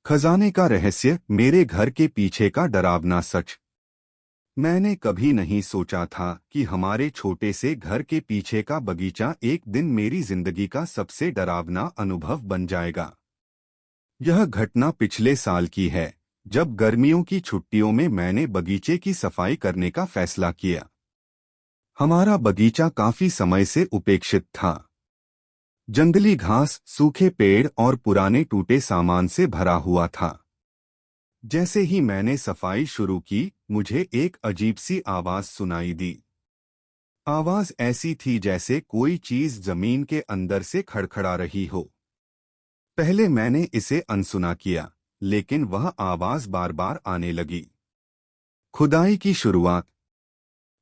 खजाने का रहस्य, मेरे घर के पीछे का डरावना सच। मैंने कभी नहीं सोचा था कि हमारे छोटे से घर के पीछे का बगीचा एक दिन मेरी जिंदगी का सबसे डरावना अनुभव बन जाएगा। यह घटना पिछले साल की है, जब गर्मियों की छुट्टियों में मैंने बगीचे की सफाई करने का फैसला किया। हमारा बगीचा काफी समय से उपेक्षित था। जंगली घास, सूखे पेड़ और पुराने टूटे सामान से भरा हुआ था। जैसे ही मैंने सफाई शुरू की, मुझे एक अजीब सी आवाज सुनाई दी। आवाज ऐसी थी जैसे कोई चीज जमीन के अंदर से खड़खड़ा रही हो। पहले मैंने इसे अनसुना किया, लेकिन वह आवाज बार बार आने लगी। खुदाई की शुरुआत।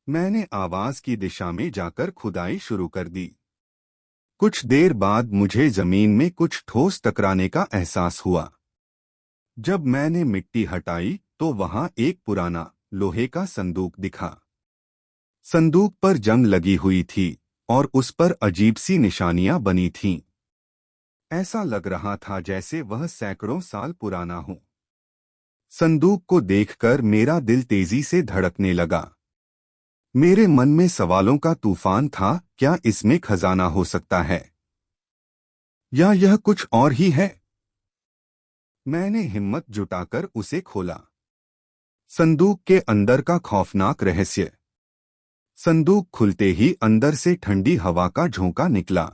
मैंने आवाज की दिशा में जाकर खुदाई शुरू कर दी। कुछ देर बाद मुझे जमीन में कुछ ठोस टकराने का एहसास हुआ। जब मैंने मिट्टी हटाई तो वहां एक पुराना लोहे का संदूक दिखा। संदूक पर जंग लगी हुई थी और उस पर अजीब सी निशानियां बनी थीं। ऐसा लग रहा था जैसे वह सैकड़ों साल पुराना हो। संदूक को देखकर मेरा दिल तेजी से धड़कने लगा। मेरे मन में सवालों का तूफान था। क्या इसमें खजाना हो सकता है, या यह कुछ और ही है? मैंने हिम्मत जुटाकर उसे खोला। संदूक के अंदर का खौफनाक रहस्य। संदूक खुलते ही अंदर से ठंडी हवा का झोंका निकला।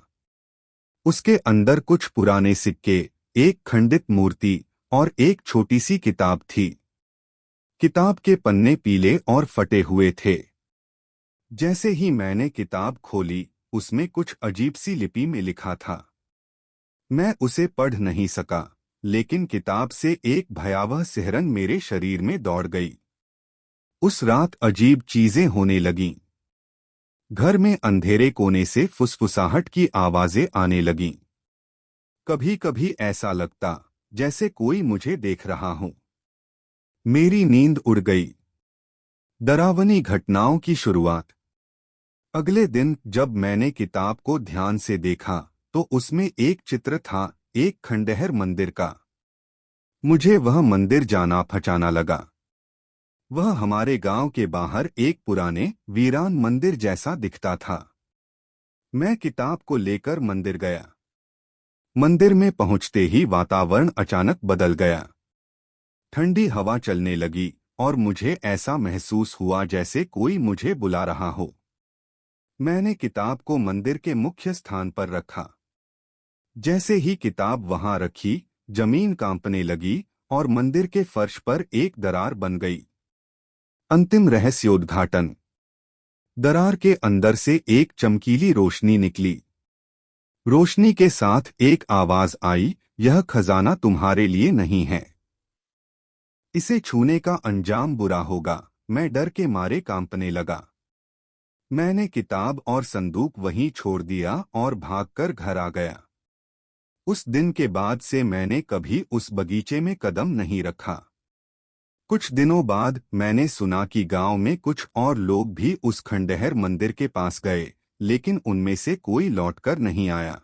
उसके अंदर कुछ पुराने सिक्के, एक खंडित मूर्ति और एक छोटी सी किताब थी। किताब के पन्ने पीले और फटे हुए थे। जैसे ही मैंने किताब खोली, उसमें कुछ अजीब सी लिपि में लिखा था। मैं उसे पढ़ नहीं सका, लेकिन किताब से एक भयावह सिहरन मेरे शरीर में दौड़ गई। उस रात अजीब चीजें होने लगीं। घर में अंधेरे कोने से फुसफुसाहट की आवाजें आने लगीं। कभी कभी ऐसा लगता जैसे कोई मुझे देख रहा हो। मेरी नींद उड़ गई। डरावनी घटनाओं की शुरुआत। अगले दिन जब मैंने किताब को ध्यान से देखा, तो उसमें एक चित्र था, एक खंडहर मंदिर का। मुझे वह मंदिर जाना पहचाना लगा। वह हमारे गांव के बाहर एक पुराने वीरान मंदिर जैसा दिखता था। मैं किताब को लेकर मंदिर गया। मंदिर में पहुंचते ही वातावरण अचानक बदल गया। ठंडी हवा चलने लगी और मुझे ऐसा महसूस हुआ जैसे कोई मुझे बुला रहा हो। मैंने किताब को मंदिर के मुख्य स्थान पर रखा। जैसे ही किताब वहां रखी, जमीन कांपने लगी और मंदिर के फर्श पर एक दरार बन गई। अंतिम रहस्योद्घाटन। दरार के अंदर से एक चमकीली रोशनी निकली। रोशनी के साथ एक आवाज आई, यह खजाना तुम्हारे लिए नहीं है। इसे छूने का अंजाम बुरा होगा। मैं डर के मारे कांपने लगा। मैंने किताब और संदूक वहीं छोड़ दिया और भागकर घर आ गया। उस दिन के बाद से मैंने कभी उस बगीचे में कदम नहीं रखा। कुछ दिनों बाद मैंने सुना कि गांव में कुछ और लोग भी उस खंडहर मंदिर के पास गए, लेकिन उनमें से कोई लौटकर नहीं आया।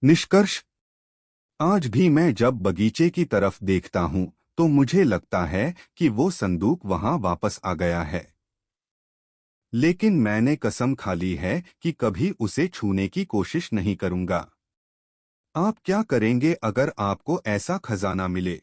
निष्कर्ष। आज भी मैं जब बगीचे की तरफ देखता हूं, तो मुझे लगता है कि वो संदूक वहां वापस आ गया है। लेकिन मैंने कसम खा ली है कि कभी उसे छूने की कोशिश नहीं करूंगा। आप क्या करेंगे अगर आपको ऐसा खजाना मिले?